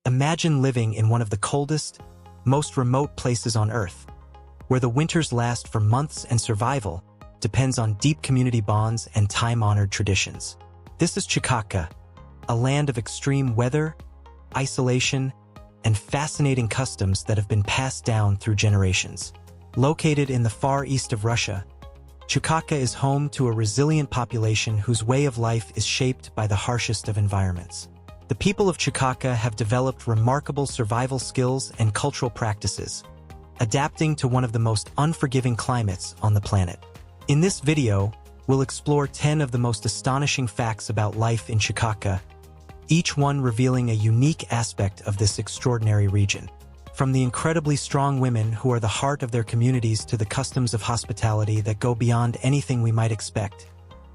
Imagine living in one of the coldest, most remote places on Earth, where the winters last for months and survival depends on deep community bonds and time-honored traditions. This is Chukotka, a land of extreme weather, isolation, and fascinating customs that have been passed down through generations. Located in the far east of Russia, Chukotka is home to a resilient population whose way of life is shaped by the harshest of environments. The people of Chukotka have developed remarkable survival skills and cultural practices, adapting to one of the most unforgiving climates on the planet. In this video, we'll explore 10 of the most astonishing facts about life in Chukotka, each one revealing a unique aspect of this extraordinary region. From the incredibly strong women who are the heart of their communities to the customs of hospitality that go beyond anything we might expect,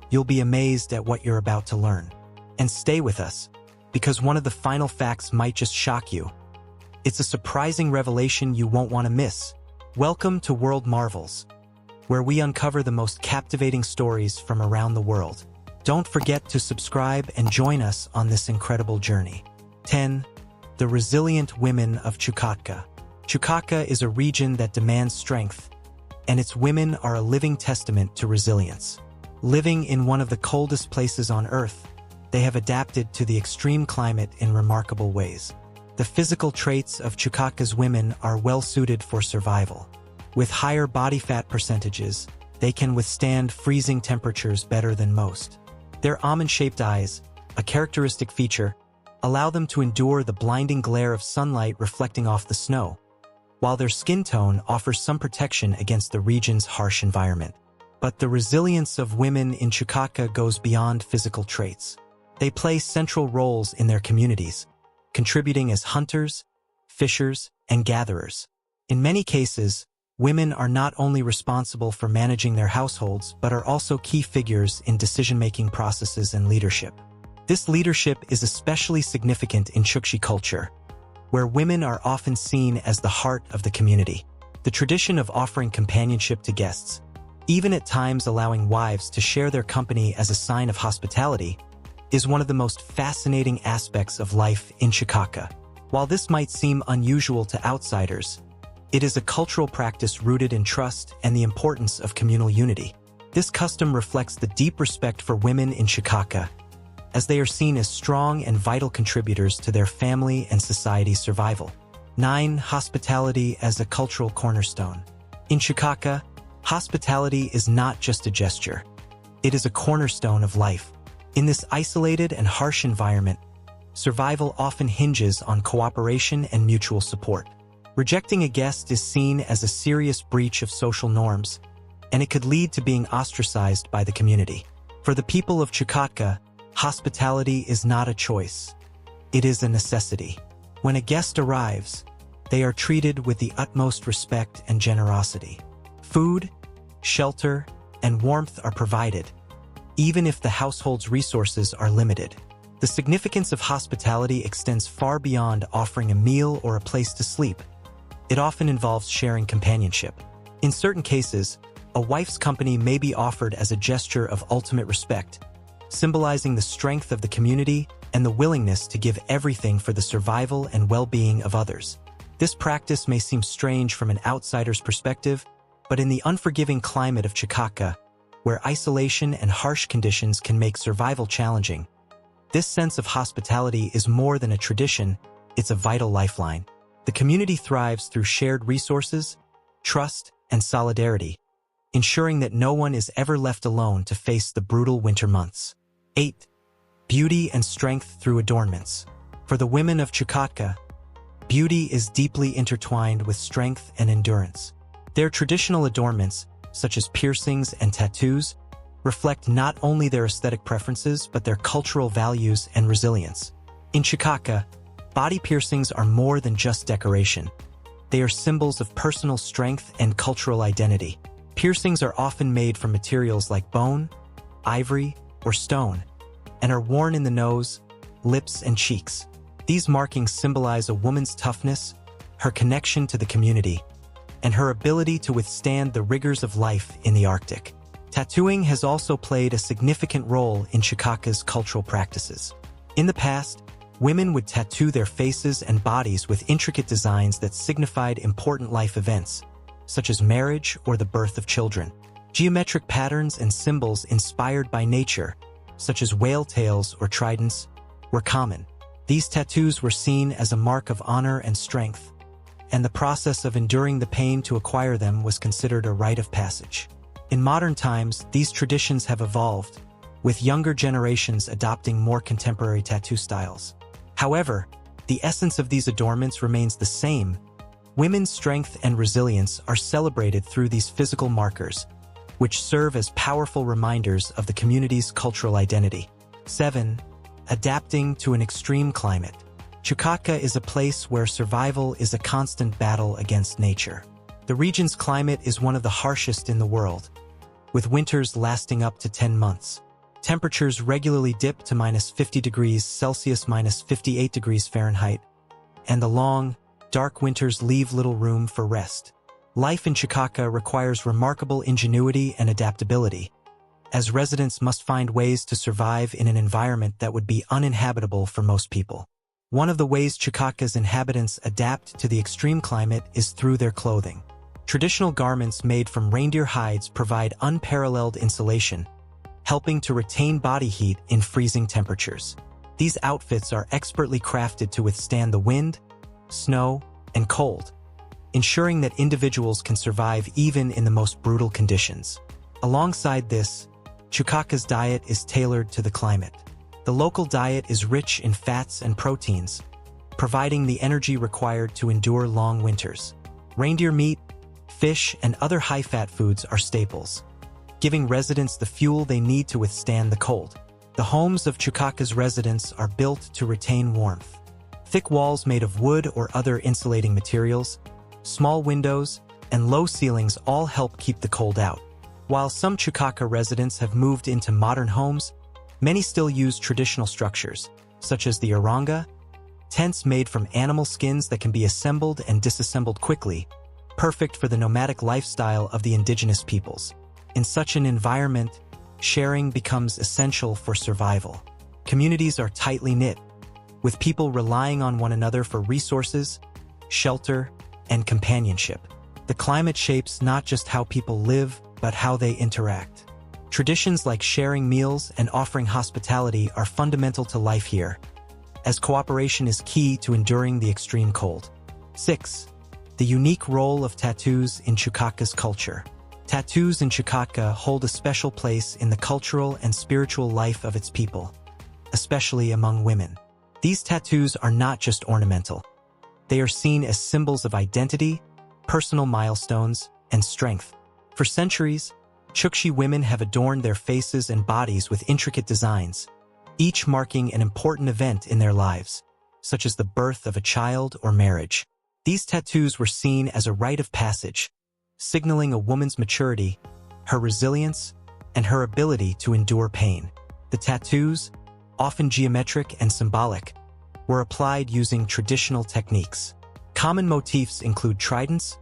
you'll be amazed at what you're about to learn. And stay with us, because one of the final facts might just shock you. It's a surprising revelation you won't want to miss. Welcome to World Marvels, where we uncover the most captivating stories from around the world. Don't forget to subscribe and join us on this incredible journey. 10. The resilient women of Chukotka. Chukotka is a region that demands strength, and its women are a living testament to resilience. Living in one of the coldest places on Earth, they have adapted to the extreme climate in remarkable ways. The physical traits of Chukotka's women are well-suited for survival. With higher body fat percentages, they can withstand freezing temperatures better than most. Their almond-shaped eyes, a characteristic feature, allow them to endure the blinding glare of sunlight reflecting off the snow, while their skin tone offers some protection against the region's harsh environment. But the resilience of women in Chukotka goes beyond physical traits. They play central roles in their communities, contributing as hunters, fishers, and gatherers. In many cases, women are not only responsible for managing their households, but are also key figures in decision-making processes and leadership. This leadership is especially significant in Chukchi culture, where women are often seen as the heart of the community. The tradition of offering companionship to guests, even at times allowing wives to share their company as a sign of hospitality, is one of the most fascinating aspects of life in Chukotka. While this might seem unusual to outsiders, it is a cultural practice rooted in trust and the importance of communal unity. This custom reflects the deep respect for women in Chukotka, as they are seen as strong and vital contributors to their family and society's survival. 9. Hospitality as a cultural cornerstone. In Chukotka, hospitality is not just a gesture. It is a cornerstone of life. In this isolated and harsh environment, survival often hinges on cooperation and mutual support. Rejecting a guest is seen as a serious breach of social norms, and it could lead to being ostracized by the community. For the people of Chukotka, hospitality is not a choice. It is a necessity. When a guest arrives, they are treated with the utmost respect and generosity. Food, shelter, and warmth are provided, even if the household's resources are limited. The significance of hospitality extends far beyond offering a meal or a place to sleep. It often involves sharing companionship. In certain cases, a wife's company may be offered as a gesture of ultimate respect, symbolizing the strength of the community and the willingness to give everything for the survival and well-being of others. This practice may seem strange from an outsider's perspective, but in the unforgiving climate of Chukotka, where isolation and harsh conditions can make survival challenging, this sense of hospitality is more than a tradition, it's a vital lifeline. The community thrives through shared resources, trust, and solidarity, ensuring that no one is ever left alone to face the brutal winter months. 8. Beauty and strength through adornments. For the women of Chukotka, beauty is deeply intertwined with strength and endurance. Their traditional adornments, such as piercings and tattoos, reflect not only their aesthetic preferences but their cultural values and resilience. In Chukotka, body piercings are more than just decoration. They are symbols of personal strength and cultural identity. Piercings are often made from materials like bone, ivory, or stone, and are worn in the nose, lips, and cheeks. These markings symbolize a woman's toughness, her connection to the community, and her ability to withstand the rigors of life in the Arctic. Tattooing has also played a significant role in Chukotka's cultural practices. In the past, women would tattoo their faces and bodies with intricate designs that signified important life events, such as marriage or the birth of children. Geometric patterns and symbols inspired by nature, such as whale tails or tridents, were common. These tattoos were seen as a mark of honor and strength, and the process of enduring the pain to acquire them was considered a rite of passage. In modern times, these traditions have evolved, with younger generations adopting more contemporary tattoo styles. However, the essence of these adornments remains the same. Women's strength and resilience are celebrated through these physical markers, which serve as powerful reminders of the community's cultural identity. 7. Adapting to an extreme climate. Chukotka is a place where survival is a constant battle against nature. The region's climate is one of the harshest in the world, with winters lasting up to 10 months. Temperatures regularly dip to -50 degrees Celsius, -58 degrees Fahrenheit, and the long, dark winters leave little room for rest. Life in Chukotka requires remarkable ingenuity and adaptability, as residents must find ways to survive in an environment that would be uninhabitable for most people. One of the ways Chukotka's inhabitants adapt to the extreme climate is through their clothing. Traditional garments made from reindeer hides provide unparalleled insulation, helping to retain body heat in freezing temperatures. These outfits are expertly crafted to withstand the wind, snow, and cold, ensuring that individuals can survive even in the most brutal conditions. Alongside this, Chukotka's diet is tailored to the climate. The local diet is rich in fats and proteins, providing the energy required to endure long winters. Reindeer meat, fish, and other high-fat foods are staples, giving residents the fuel they need to withstand the cold. The homes of Chukotka's residents are built to retain warmth. Thick walls made of wood or other insulating materials, small windows, and low ceilings all help keep the cold out. While some Chukotka residents have moved into modern homes, many still use traditional structures, such as the aranga, tents made from animal skins that can be assembled and disassembled quickly, perfect for the nomadic lifestyle of the indigenous peoples. In such an environment, sharing becomes essential for survival. Communities are tightly knit, with people relying on one another for resources, shelter, and companionship. The climate shapes not just how people live, but how they interact. Traditions like sharing meals and offering hospitality are fundamental to life here, as cooperation is key to enduring the extreme cold. 6. The unique role of tattoos in Chukotka's culture. Tattoos in Chukotka hold a special place in the cultural and spiritual life of its people, especially among women. These tattoos are not just ornamental. They are seen as symbols of identity, personal milestones, and strength. For centuries, Chukchi women have adorned their faces and bodies with intricate designs, each marking an important event in their lives, such as the birth of a child or marriage. These tattoos were seen as a rite of passage, signaling a woman's maturity, her resilience, and her ability to endure pain. The tattoos, often geometric and symbolic, were applied using traditional techniques. Common motifs include tridents,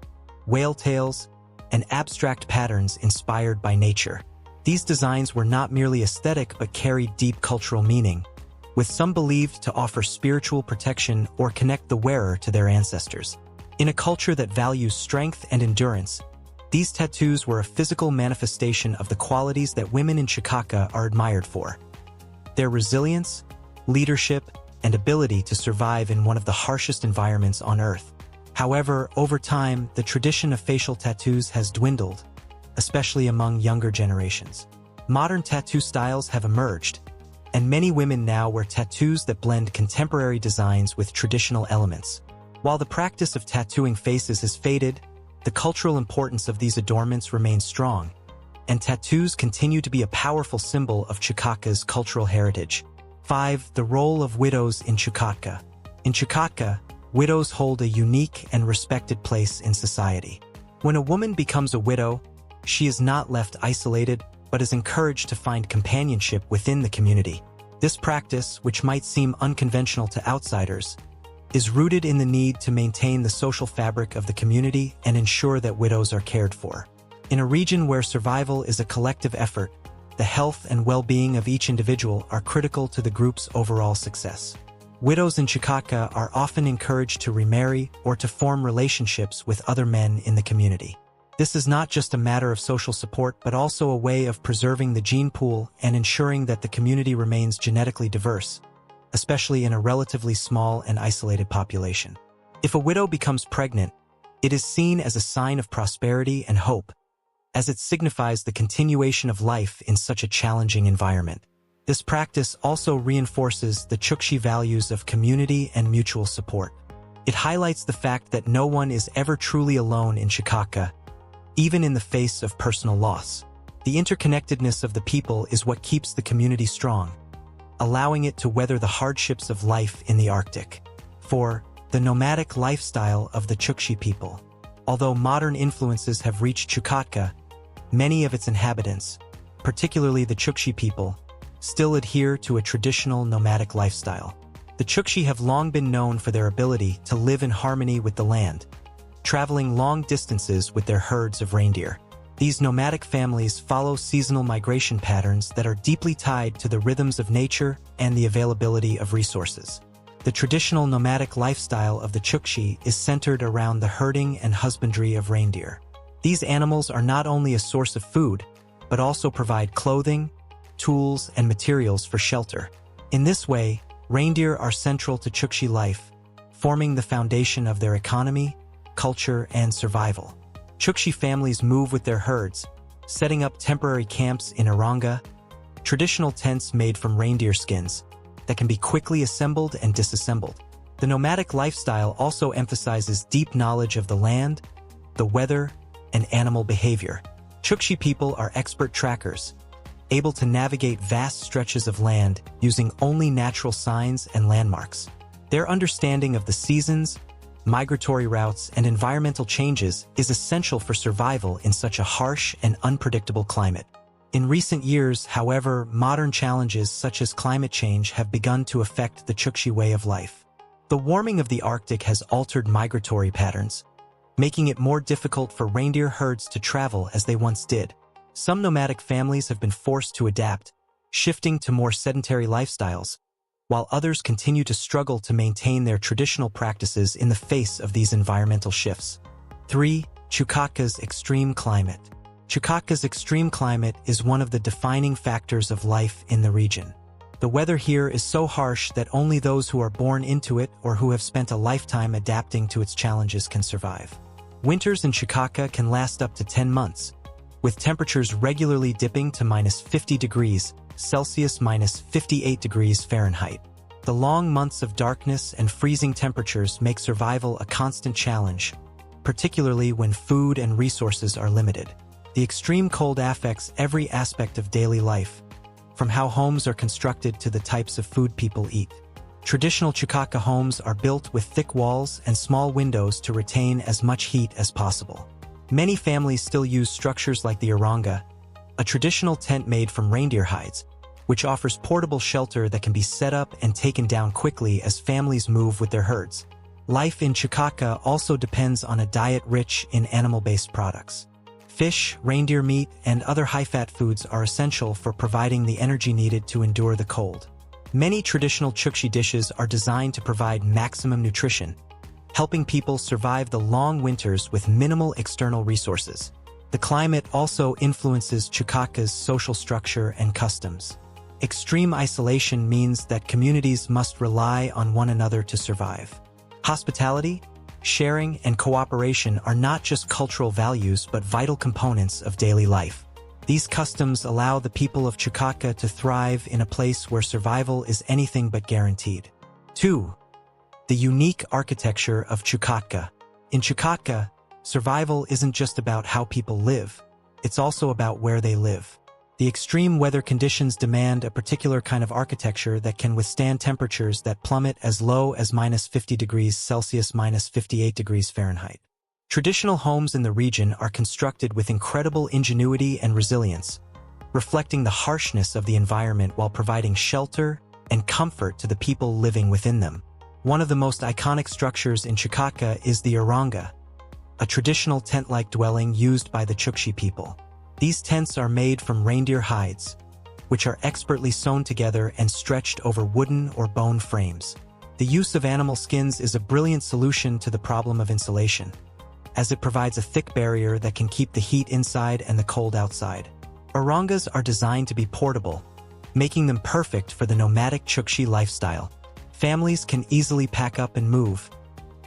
whale tails, and abstract patterns inspired by nature. These designs were not merely aesthetic but carried deep cultural meaning, with some believed to offer spiritual protection or connect the wearer to their ancestors. In a culture that values strength and endurance, these tattoos were a physical manifestation of the qualities that women in Chukotka are admired for: their resilience, leadership, and ability to survive in one of the harshest environments on Earth. However, over time, the tradition of facial tattoos has dwindled, especially among younger generations. Modern tattoo styles have emerged, and many women now wear tattoos that blend contemporary designs with traditional elements. While the practice of tattooing faces has faded, the cultural importance of these adornments remains strong, and tattoos continue to be a powerful symbol of Chukotka's cultural heritage. 5. The role of widows in Chukotka. In Chukotka, widows hold a unique and respected place in society. When a woman becomes a widow, she is not left isolated, but is encouraged to find companionship within the community. This practice, which might seem unconventional to outsiders, is rooted in the need to maintain the social fabric of the community and ensure that widows are cared for. In a region where survival is a collective effort, the health and well-being of each individual are critical to the group's overall success. Widows in Chukotka are often encouraged to remarry or to form relationships with other men in the community. This is not just a matter of social support but also a way of preserving the gene pool and ensuring that the community remains genetically diverse, especially in a relatively small and isolated population. If a widow becomes pregnant, it is seen as a sign of prosperity and hope, as it signifies the continuation of life in such a challenging environment. This practice also reinforces the Chukchi values of community and mutual support. It highlights the fact that no one is ever truly alone in Chukotka, even in the face of personal loss. The interconnectedness of the people is what keeps the community strong, allowing it to weather the hardships of life in the Arctic. 4. The nomadic lifestyle of the Chukchi people. Although modern influences have reached Chukotka, many of its inhabitants, particularly the Chukchi people, still adhere to a traditional nomadic lifestyle. The Chukchi have long been known for their ability to live in harmony with the land, traveling long distances with their herds of reindeer. These nomadic families follow seasonal migration patterns that are deeply tied to the rhythms of nature and the availability of resources. The traditional nomadic lifestyle of the Chukchi is centered around the herding and husbandry of reindeer. These animals are not only a source of food, but also provide clothing, tools, and materials for shelter. In this way, reindeer are central to Chukchi life, forming the foundation of their economy, culture, and survival. Chukchi families move with their herds, setting up temporary camps in Aranga, traditional tents made from reindeer skins that can be quickly assembled and disassembled. The nomadic lifestyle also emphasizes deep knowledge of the land, the weather, and animal behavior. Chukchi people are expert trackers, able to navigate vast stretches of land using only natural signs and landmarks. Their understanding of the seasons, migratory routes, and environmental changes is essential for survival in such a harsh and unpredictable climate. In recent years, however, modern challenges such as climate change have begun to affect the Chukchi way of life. The warming of the Arctic has altered migratory patterns, making it more difficult for reindeer herds to travel as they once did. Some nomadic families have been forced to adapt, shifting to more sedentary lifestyles, while others continue to struggle to maintain their traditional practices in the face of these environmental shifts. 3. Chukotka's extreme climate. Chukotka's extreme climate is one of the defining factors of life in the region. The weather here is so harsh that only those who are born into it or who have spent a lifetime adapting to its challenges can survive. Winters in Chukotka can last up to 10 months, with temperatures regularly dipping to -50 degrees Celsius -58 degrees Fahrenheit. The long months of darkness and freezing temperatures make survival a constant challenge, particularly when food and resources are limited. The extreme cold affects every aspect of daily life, from how homes are constructed to the types of food people eat. Traditional Chukotka homes are built with thick walls and small windows to retain as much heat as possible. Many families still use structures like the Aranga, a traditional tent made from reindeer hides, which offers portable shelter that can be set up and taken down quickly as families move with their herds. Life in Chukotka also depends on a diet rich in animal-based products. Fish, reindeer meat, and other high-fat foods are essential for providing the energy needed to endure the cold. Many traditional Chukchi dishes are designed to provide maximum nutrition, helping people survive the long winters with minimal external resources. The climate also influences Chukotka's social structure and customs. Extreme isolation means that communities must rely on one another to survive. Hospitality, sharing, and cooperation are not just cultural values but vital components of daily life. These customs allow the people of Chukotka to thrive in a place where survival is anything but guaranteed. 2. The unique architecture of Chukotka. In Chukotka, survival isn't just about how people live, it's also about where they live. The extreme weather conditions demand a particular kind of architecture that can withstand temperatures that plummet as low as -50 degrees Celsius -58 degrees Fahrenheit. Traditional homes in the region are constructed with incredible ingenuity and resilience, reflecting the harshness of the environment while providing shelter and comfort to the people living within them. One of the most iconic structures in Chukotka is the Aranga, a traditional tent-like dwelling used by the Chukchi people. These tents are made from reindeer hides, which are expertly sewn together and stretched over wooden or bone frames. The use of animal skins is a brilliant solution to the problem of insulation, as it provides a thick barrier that can keep the heat inside and the cold outside. Orangas are designed to be portable, making them perfect for the nomadic Chukchi lifestyle. Families can easily pack up and move,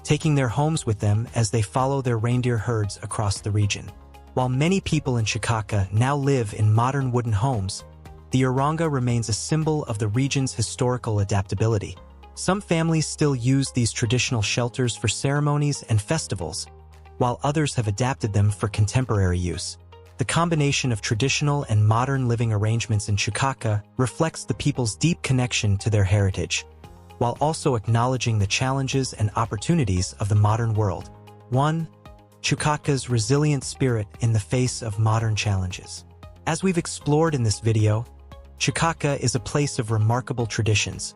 taking their homes with them as they follow their reindeer herds across the region. While many people in Chukotka now live in modern wooden homes, the oranga remains a symbol of the region's historical adaptability. Some families still use these traditional shelters for ceremonies and festivals, while others have adapted them for contemporary use. The combination of traditional and modern living arrangements in Chukotka reflects the people's deep connection to their heritage, while also acknowledging the challenges and opportunities of the modern world. 1. Chukotka's resilient spirit in the face of modern challenges. As we've explored in this video, Chukotka is a place of remarkable traditions,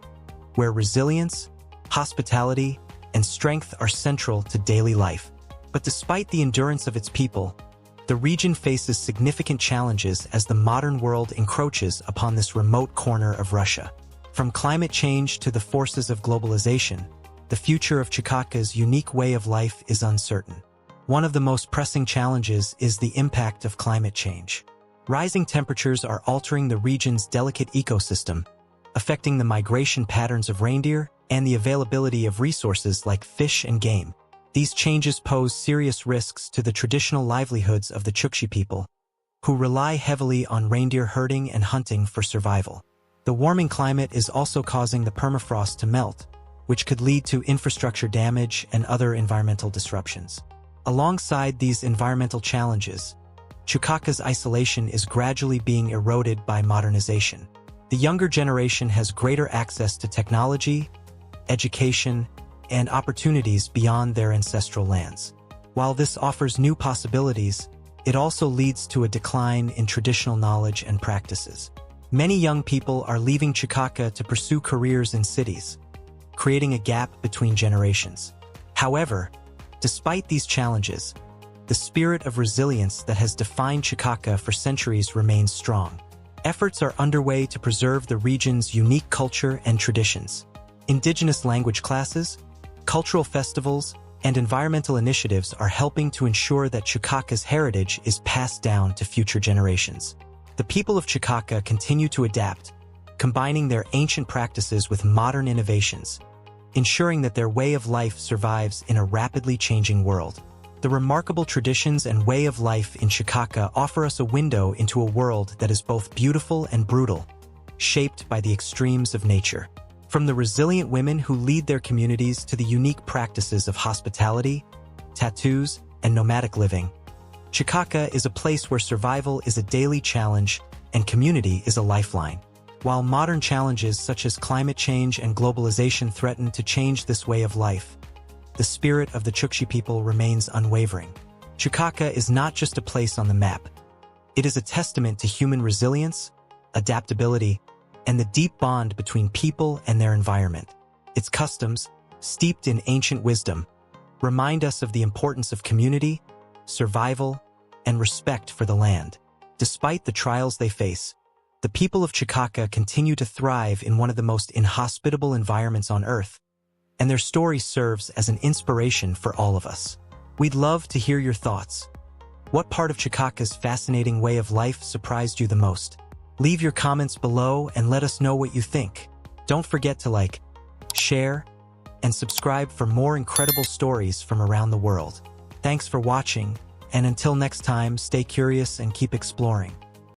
where resilience, hospitality, and strength are central to daily life. But despite the endurance of its people, the region faces significant challenges as the modern world encroaches upon this remote corner of Russia. From climate change to the forces of globalization, the future of Chukotka's unique way of life is uncertain. One of the most pressing challenges is the impact of climate change. Rising temperatures are altering the region's delicate ecosystem, affecting the migration patterns of reindeer and the availability of resources like fish and game. These changes pose serious risks to the traditional livelihoods of the Chukchi people, who rely heavily on reindeer herding and hunting for survival. The warming climate is also causing the permafrost to melt, which could lead to infrastructure damage and other environmental disruptions. Alongside these environmental challenges, Chukotka's isolation is gradually being eroded by modernization. The younger generation has greater access to technology, education, and opportunities beyond their ancestral lands. While this offers new possibilities, it also leads to a decline in traditional knowledge and practices. Many young people are leaving Chukotka to pursue careers in cities, creating a gap between generations. However, despite these challenges, the spirit of resilience that has defined Chukotka for centuries remains strong. Efforts are underway to preserve the region's unique culture and traditions. Indigenous language classes, cultural festivals, and environmental initiatives are helping to ensure that Chukotka's heritage is passed down to future generations. The people of Chukotka continue to adapt, combining their ancient practices with modern innovations, ensuring that their way of life survives in a rapidly changing world. The remarkable traditions and way of life in Chukotka offer us a window into a world that is both beautiful and brutal, shaped by the extremes of nature. From the resilient women who lead their communities to the unique practices of hospitality, tattoos, and nomadic living, Chukotka is a place where survival is a daily challenge and community is a lifeline. While modern challenges such as climate change and globalization threaten to change this way of life, the spirit of the Chukchi people remains unwavering. Chukotka is not just a place on the map. It is a testament to human resilience, adaptability, and the deep bond between people and their environment. Its customs, steeped in ancient wisdom, remind us of the importance of community, survival, and respect for the land. Despite the trials they face, the people of Chukotka continue to thrive in one of the most inhospitable environments on Earth, and their story serves as an inspiration for all of us. We'd love to hear your thoughts. What part of Chukotka's fascinating way of life surprised you the most? Leave your comments below and let us know what you think. Don't forget to like, share, and subscribe for more incredible stories from around the world. Thanks for watching, and until next time, stay curious and keep exploring.